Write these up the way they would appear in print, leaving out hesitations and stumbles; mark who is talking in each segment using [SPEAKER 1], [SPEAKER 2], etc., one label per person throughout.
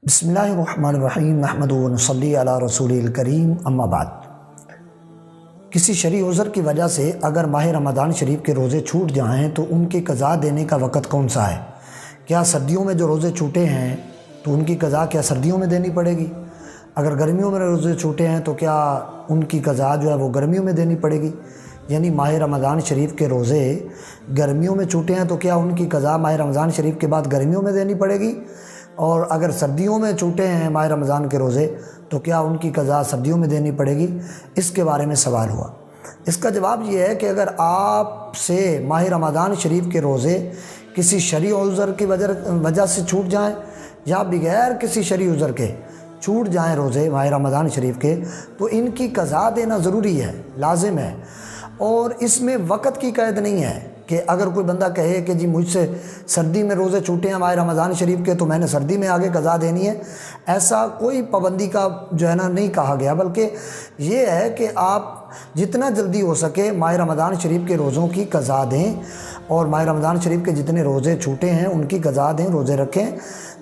[SPEAKER 1] بسم اللہ الرحمن الرحیم نحمدہ و نصلی علی رسول الکریم اما بعد۔ کسی شرعی عذر کی وجہ سے اگر ماہ رمضان شریف کے روزے چھوٹ جائیں تو ان کی قضا دینے کا وقت کون سا ہے؟ کیا سردیوں میں جو روزے چھوٹے ہیں تو ان کی قضا کیا سردیوں میں دینی پڑے گی؟ اگر گرمیوں میں روزے چھوٹے ہیں تو کیا ان کی قضا جو ہے وہ گرمیوں میں دینی پڑے گی؟ یعنی ماہ رمضان شریف کے روزے گرمیوں میں چھوٹے ہیں تو کیا ان کی قضا ماہ رمضان شریف کے بعد گرمیوں میں دینی پڑے گی؟ اور اگر سردیوں میں چھوٹے ہیں ماہ رمضان کے روزے تو کیا ان کی قضا سردیوں میں دینی پڑے گی؟ اس کے بارے میں سوال ہوا۔ اس کا جواب یہ ہے کہ اگر آپ سے ماہ رمضان شریف کے روزے کسی شرعی عذر کی وجہ سے چھوٹ جائیں یا بغیر کسی شرعی عذر کے چھوٹ جائیں روزے ماہ رمضان شریف کے، تو ان کی قضا دینا ضروری ہے، لازم ہے، اور اس میں وقت کی قید نہیں ہے کہ اگر کوئی بندہ کہے کہ جی مجھ سے سردی میں روزے چھوٹے ہیں ماہ رمضان شریف کے تو میں نے سردی میں آگے قضا دینی ہے، ایسا کوئی پابندی کا جو ہے نا نہیں کہا گیا، بلکہ یہ ہے کہ آپ جتنا جلدی ہو سکے ماہ رمضان شریف کے روزوں کی قضا دیں، اور ماہ رمضان شریف کے جتنے روزے چھوٹے ہیں ان کی قضا دیں، روزے رکھیں،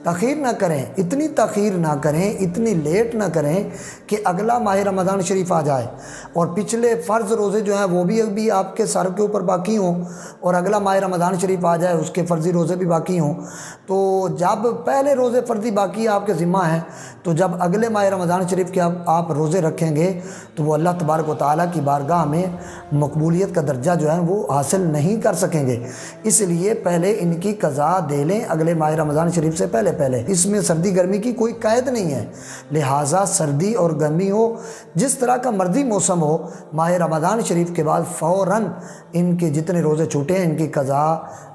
[SPEAKER 1] تاخیر نہ کریں، اتنی تاخیر نہ کریں، اتنی لیٹ نہ کریں کہ اگلا ماہ رمضان شریف آ جائے اور پچھلے فرض روزے جو ہیں وہ بھی ابھی آپ کے سر کے اوپر باقی ہوں، اور اگلا ماہ رمضان شریف آ جائے اس کے فرضی روزے بھی باقی ہوں۔ تو جب پہلے روزے فرضی باقی آپ کے ذمہ ہیں تو جب اگلے ماہ رمضان شریف کے آپ روزے رکھیں گے تو وہ اللہ تبارک و تعالیٰ کی بارگاہ میں مقبولیت کا درجہ جو ہے وہ حاصل نہیں کر سکیں گے، اس لیے پہلے ان کی قضا دے لیں اگلے ماہ رمضان شریف سے پہلے۔ اس میں سردی گرمی کی کوئی قید نہیں ہے، لہٰذا سردی اور گرمی ہو، جس طرح کا مرضی موسم ہو، ماہ رمضان شریف کے بعد فوراً ان کے جتنے روزے چھوٹے ہیں ان کی قضا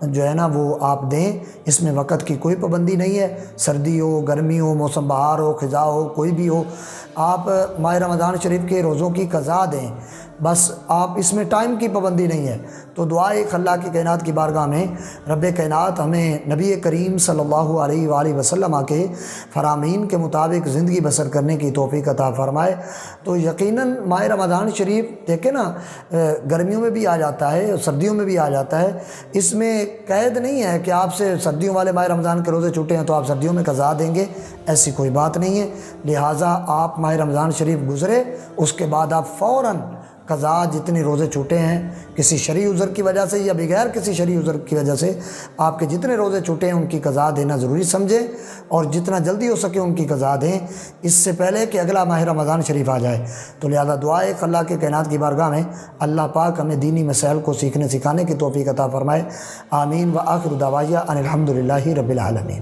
[SPEAKER 1] جو ہے نا وہ آپ دیں، اس میں وقت کی کوئی پابندی نہیں ہے، سردی ہو، گرمی ہو، موسم بہار ہو، خزاں ہو، کوئی بھی ہو، آپ ماہ رمضان شریف کے روزوں کی قضا دیں، بس آپ اس میں ٹائم کی پابندی نہیں ہے۔ تو دعائے اللہ کی کائنات کی بارگاہ میں رب کائنات ہمیں نبی کریم صلی اللہ علیہ وآلہ وسلم کے فرامین کے مطابق زندگی بسر کرنے کی توفیق عطا فرمائے۔ تو یقیناً ماہ رمضان شریف دیکھیں نا گرمیوں میں بھی آ جاتا ہے اور سردیوں میں بھی آ جاتا ہے، اس میں قید نہیں ہے کہ آپ سے سردیوں والے ماہ رمضان کے روزے چھوٹے ہیں تو آپ سردیوں میں قضا دیں گے، ایسی کوئی بات نہیں ہے۔ لہٰذا آپ ماہ رمضان شریف گزرے اس کے بعد آپ فوراً قضا جتنے روزے چھوٹے ہیں کسی شرعی عذر کی وجہ سے یا بغیر کسی شرعی عذر کی وجہ سے آپ کے جتنے روزے چھوٹے ہیں ان کی قضا دینا ضروری سمجھیں، اور جتنا جلدی ہو سکے ان کی قضا دیں اس سے پہلے کہ اگلا ماہ رمضان شریف آ جائے۔ تو لہذا دعائے اللہ کے کائنات کی بارگاہ میں اللہ پاک ہمیں دینی مسائل کو سیکھنے سکھانے کی توفیق عطا فرمائے۔ آمین و آخر دعوانا ان الحمد للہ رب العالمین۔